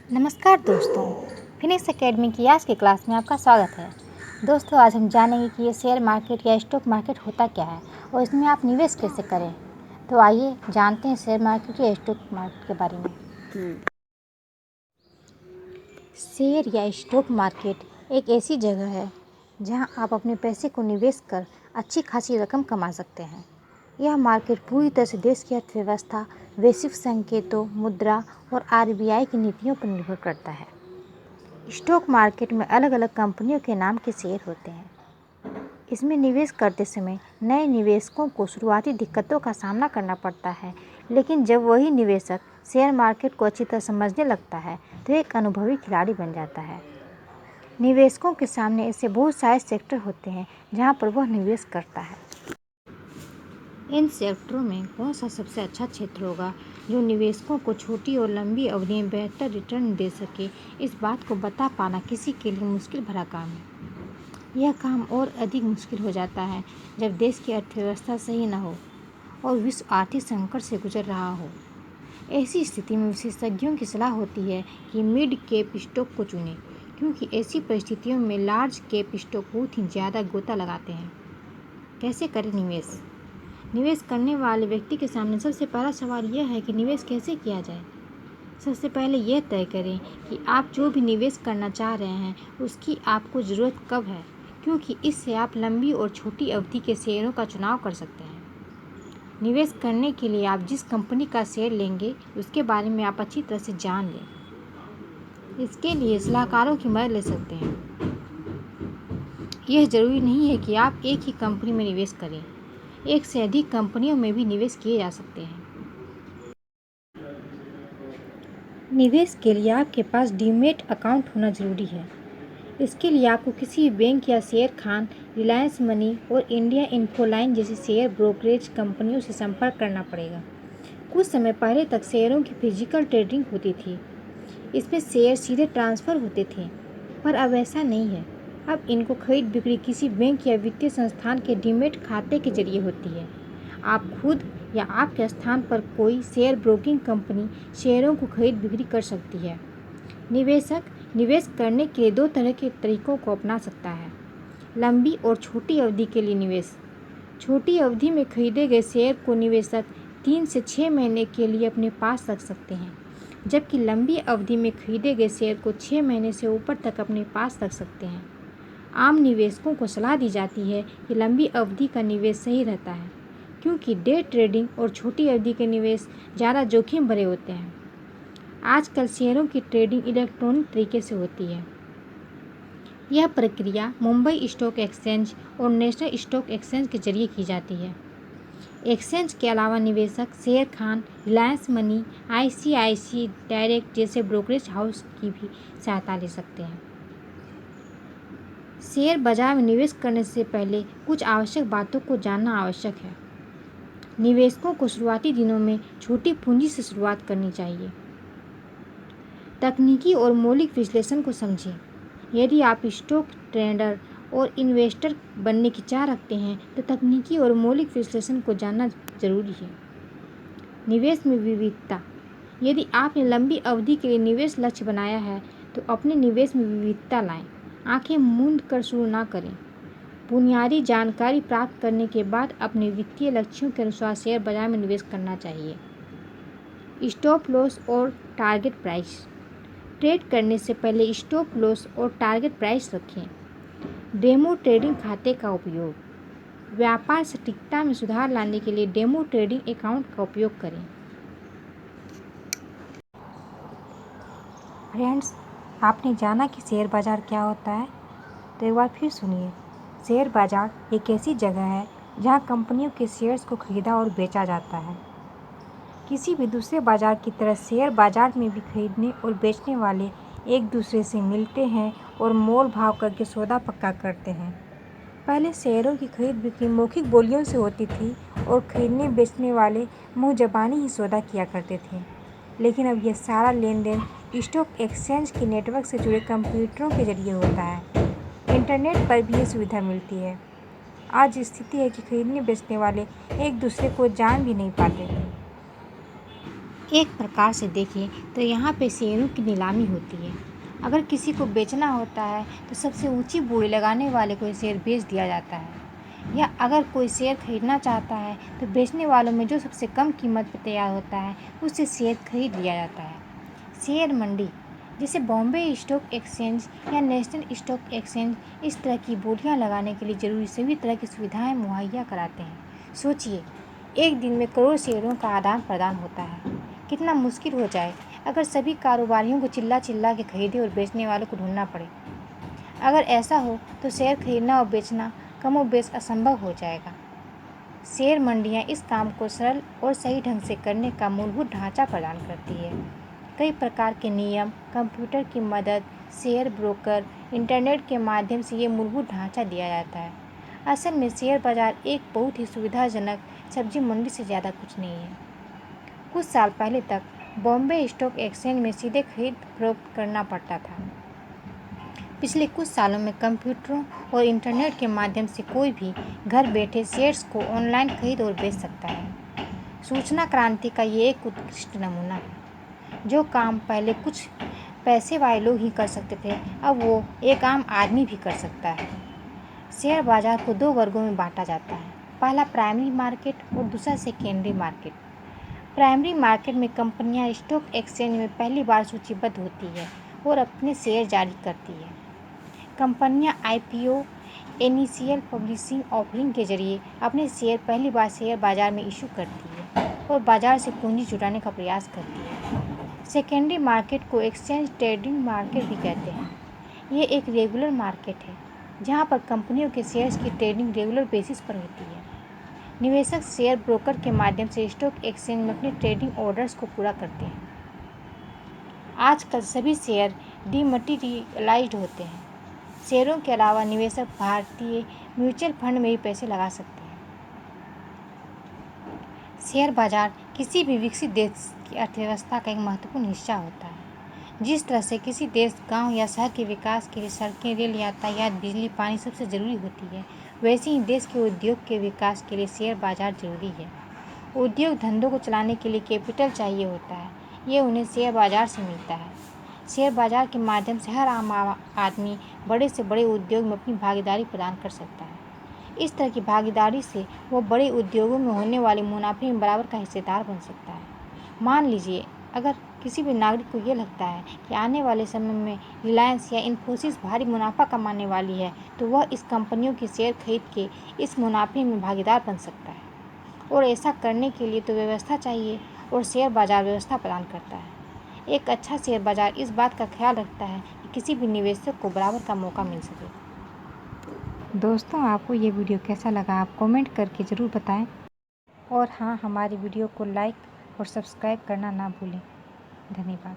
नमस्कार दोस्तों, Phoenix academy की आज की क्लास में आपका स्वागत है। दोस्तों, आज हम जानेंगे कि ये शेयर मार्केट या स्टॉक मार्केट होता क्या है और इसमें आप निवेश कैसे करें। तो आइए जानते हैं शेयर मार्केट या स्टॉक मार्केट के बारे में। शेयर या स्टॉक मार्केट एक ऐसी जगह है जहां आप अपने पैसे को निवेश कर अच्छी खासी रकम कमा सकते हैं। यह मार्केट पूरी तरह से देश की अर्थव्यवस्था, वैश्विक संकेतों, मुद्रा और आरबीआई की नीतियों पर निर्भर करता है। स्टॉक मार्केट में अलग अलग कंपनियों के नाम के शेयर होते हैं। इसमें निवेश करते समय नए निवेशकों को शुरुआती दिक्कतों का सामना करना पड़ता है, लेकिन जब वही निवेशक शेयर मार्केट को अच्छी तरह समझने लगता है तो एक अनुभवी खिलाड़ी बन जाता है। निवेशकों के सामने ऐसे बहुत सारे सेक्टर होते हैं जहां पर वह निवेश करता है। इन सेक्टरों में कौन सा सबसे अच्छा क्षेत्र होगा जो निवेशकों को छोटी और लंबी अवधि में बेहतर रिटर्न दे सके, इस बात को बता पाना किसी के लिए मुश्किल भरा काम है। यह काम और अधिक मुश्किल हो जाता है जब देश की अर्थव्यवस्था सही न हो और विश्व आर्थिक संकट से गुजर रहा हो। ऐसी स्थिति में विशेषज्ञों की सलाह होती है कि मिड कैप स्टॉक को चुनें, क्योंकि ऐसी परिस्थितियों में लार्ज कैप स्टॉक बहुत ही ज़्यादा गोता लगाते हैं। कैसे करें निवेश? निवेश करने वाले व्यक्ति के सामने सबसे पहला सवाल यह है कि निवेश कैसे किया जाए। सबसे पहले यह तय करें कि आप जो भी निवेश करना चाह रहे हैं उसकी आपको ज़रूरत कब है, क्योंकि इससे आप लंबी और छोटी अवधि के शेयरों का चुनाव कर सकते हैं। निवेश करने के लिए आप जिस कंपनी का शेयर लेंगे उसके बारे में आप अच्छी तरह से जान लें। इसके लिए सलाहकारों की मदद ले सकते हैं। यह ज़रूरी नहीं है कि आप एक ही कंपनी में निवेश करें, एक से अधिक कंपनियों में भी निवेश किए जा सकते हैं। निवेश के लिए आपके पास डीमैट अकाउंट होना ज़रूरी है। इसके लिए आपको किसी बैंक या शेयर खान, रिलायंस मनी और इंडिया इन्फोलाइन जैसी शेयर ब्रोकरेज कंपनियों से संपर्क करना पड़ेगा। कुछ समय पहले तक शेयरों की फिजिकल ट्रेडिंग होती थी। इसमें शेयर सीधे ट्रांसफ़र होते थे, पर अब ऐसा नहीं है। अब इनको खरीद बिक्री किसी बैंक या वित्तीय संस्थान के डीमैट खाते के जरिए होती है। आप खुद या आपके स्थान पर कोई शेयर ब्रोकिंग कंपनी शेयरों को खरीद बिक्री कर सकती है। निवेशक निवेश करने के लिए दो तरह के तरीकों को अपना सकता है: लंबी और छोटी अवधि के लिए निवेश। छोटी अवधि में खरीदे गए शेयर को निवेशक 3 से 6 महीने के लिए अपने पास रख सकते हैं, जबकि लंबी अवधि में खरीदे गए शेयर को 6 महीने से ऊपर तक अपने पास रख सकते हैं। आम निवेशकों को सलाह दी जाती है कि लंबी अवधि का निवेश सही रहता है, क्योंकि डे ट्रेडिंग और छोटी अवधि के निवेश ज़्यादा जोखिम भरे होते हैं। आजकल शेयरों की ट्रेडिंग इलेक्ट्रॉनिक तरीके से होती है। यह प्रक्रिया मुंबई स्टॉक एक्सचेंज और नेशनल स्टॉक एक्सचेंज के जरिए की जाती है। एक्सचेंज के अलावा निवेशक Sharekhan, Reliance Money, ICICI Direct जैसे ब्रोकरेज हाउस की भी सहायता ले सकते हैं। शेयर बाजार में निवेश करने से पहले कुछ आवश्यक बातों को जानना आवश्यक है। निवेशकों को शुरुआती दिनों में छोटी पूंजी से शुरुआत करनी चाहिए। तकनीकी और मौलिक विश्लेषण को समझें। यदि आप स्टॉक ट्रेडर और इन्वेस्टर बनने की चाह रखते हैं तो तकनीकी और मौलिक विश्लेषण को जानना जरूरी है। निवेश में विविधता। यदि आपने लंबी अवधि के लिए निवेश लक्ष्य बनाया है तो अपने निवेश में विविधता लाएं। आंखें मूंद कर शुरू ना करें। बुनियादी जानकारी प्राप्त करने के बाद अपने वित्तीय लक्ष्यों के अनुसार शेयर बाजार में निवेश करना चाहिए। स्टॉप लॉस और टारगेट प्राइस। ट्रेड करने से पहले स्टॉप लॉस और टारगेट प्राइस रखें। डेमो ट्रेडिंग खाते का उपयोग। व्यापार सटीकता में सुधार लाने के लिए डेमो ट्रेडिंग अकाउंट का उपयोग करें। फ्रेंड्स, आपने जाना कि शेयर बाजार क्या होता है? तो एक बार फिर सुनिए। शेयर बाजार एक ऐसी जगह है जहां कंपनियों के शेयर्स को खरीदा और बेचा जाता है। किसी भी दूसरे बाजार की तरह शेयर बाजार में भी खरीदने और बेचने वाले एक दूसरे से मिलते हैं और मोल भाव करके सौदा पक्का करते हैं। पहले शेयरों की खरीद बिक्री मौखिक बोलियों से होती थी और खरीदने बेचने वाले मुँह ज़बानी ही सौदा किया करते थे। लेकिन अब यह सारा लेन देन स्टॉक एक्सचेंज के नेटवर्क से जुड़े कंप्यूटरों के जरिए होता है। इंटरनेट पर भी ये सुविधा मिलती है। आज स्थिति है कि खरीदने बेचने वाले एक दूसरे को जान भी नहीं पाते। एक प्रकार से देखें तो यहाँ पे शेयरों की नीलामी होती है। अगर किसी को बेचना होता है तो सबसे ऊंची बोली लगाने वाले को शेयर बेच दिया जाता है, या अगर कोई शेयर खरीदना चाहता है तो बेचने वालों में जो सबसे कम कीमत पर तैयार होता है उससे शेयर खरीद लिया जाता है। शेयर मंडी जैसे बॉम्बे स्टॉक एक्सचेंज या नेशनल स्टॉक एक्सचेंज इस तरह की बोलियां लगाने के लिए ज़रूरी सभी तरह की सुविधाएं मुहैया कराते हैं। सोचिए, एक दिन में करोड़ शेयरों का आदान प्रदान होता है। कितना मुश्किल हो जाए अगर सभी कारोबारियों को चिल्ला चिल्ला के खरीदे और बेचने वालों को ढूंढना पड़े। अगर ऐसा हो तो शेयर खरीदना और बेचना कमोबेश असंभव हो जाएगा। शेयर मंडियां इस काम को सरल और सही ढंग से करने का मूलभूत ढांचा प्रदान करती है। कई प्रकार के नियम, कंप्यूटर की मदद, शेयर ब्रोकर, इंटरनेट के माध्यम से ये मूलभूत ढांचा दिया जाता है। असल में शेयर बाजार एक बहुत ही सुविधाजनक सब्जी मंडी से ज़्यादा कुछ नहीं है। कुछ साल पहले तक बॉम्बे स्टॉक एक्सचेंज में सीधे खरीद फरोख्त करना पड़ता था। पिछले कुछ सालों में कंप्यूटरों और इंटरनेट के माध्यम से कोई भी घर बैठे शेयर्स को ऑनलाइन खरीद और बेच सकता है। सूचना क्रांति का ये एक उत्कृष्ट नमूना है। जो काम पहले कुछ पैसे वाले लोग ही कर सकते थे, अब वो एक आम आदमी भी कर सकता है। शेयर बाजार को दो वर्गों में बांटा जाता है। पहला प्राइमरी मार्केट और दूसरा सेकेंडरी मार्केट। प्राइमरी मार्केट में कंपनियां स्टॉक एक्सचेंज में पहली बार सूचीबद्ध होती है और अपने शेयर जारी करती है। कंपनियां आईपीओ, इनिशियल पब्लिशिंग ऑफरिंग के जरिए अपने शेयर पहली बार शेयर बाजार में इशू करती है और बाजार से पूंजी जुटाने का प्रयास करती है। सेकेंडरी मार्केट को एक्सचेंज ट्रेडिंग मार्केट भी कहते हैं। ये एक रेगुलर मार्केट है जहां पर कंपनियों के शेयर्स की ट्रेडिंग रेगुलर बेसिस पर होती है। निवेशक शेयर ब्रोकर के माध्यम से स्टॉक एक्सचेंज में अपने ट्रेडिंग ऑर्डर्स को पूरा करते हैं। आजकल सभी शेयर डीमैटेरियलाइज्ड होते हैं। शेयरों के अलावा निवेशक भारतीय म्यूचुअल फंड में भी पैसे लगा सकते हैं। शेयर बाजार किसी भी विकसित देश की अर्थव्यवस्था का एक महत्वपूर्ण हिस्सा होता है। जिस तरह से किसी देश, गांव या शहर के विकास के लिए सड़कें, रेल यातायात, बिजली, पानी सबसे ज़रूरी होती है, वैसे ही देश के उद्योग के विकास के लिए शेयर बाजार जरूरी है। उद्योग धंधों को चलाने के लिए कैपिटल चाहिए होता है, ये उन्हें शेयर बाजार से मिलता है। शेयर बाजार के माध्यम से हर आम आदमी बड़े से बड़े उद्योग में अपनी भागीदारी प्रदान कर सकता है। इस तरह की भागीदारी से वो बड़े उद्योगों में होने वाले मुनाफे में बराबर का हिस्सेदार बन सकता है। मान लीजिए, अगर किसी भी नागरिक को ये लगता है कि आने वाले समय में रिलायंस या इन्फोसिस भारी मुनाफा कमाने वाली है, तो वह इस कंपनियों के शेयर खरीद के इस मुनाफे में भागीदार बन सकता है। और ऐसा करने के लिए तो व्यवस्था चाहिए, और शेयर बाजार व्यवस्था प्रदान करता है। एक अच्छा शेयर बाजार इस बात का ख्याल रखता है कि किसी भी निवेशक को बराबर का मौका मिल सके। दोस्तों, आपको ये वीडियो कैसा लगा आप कमेंट करके ज़रूर बताएं, और हाँ, हमारी वीडियो को लाइक और सब्सक्राइब करना ना भूलें। धन्यवाद।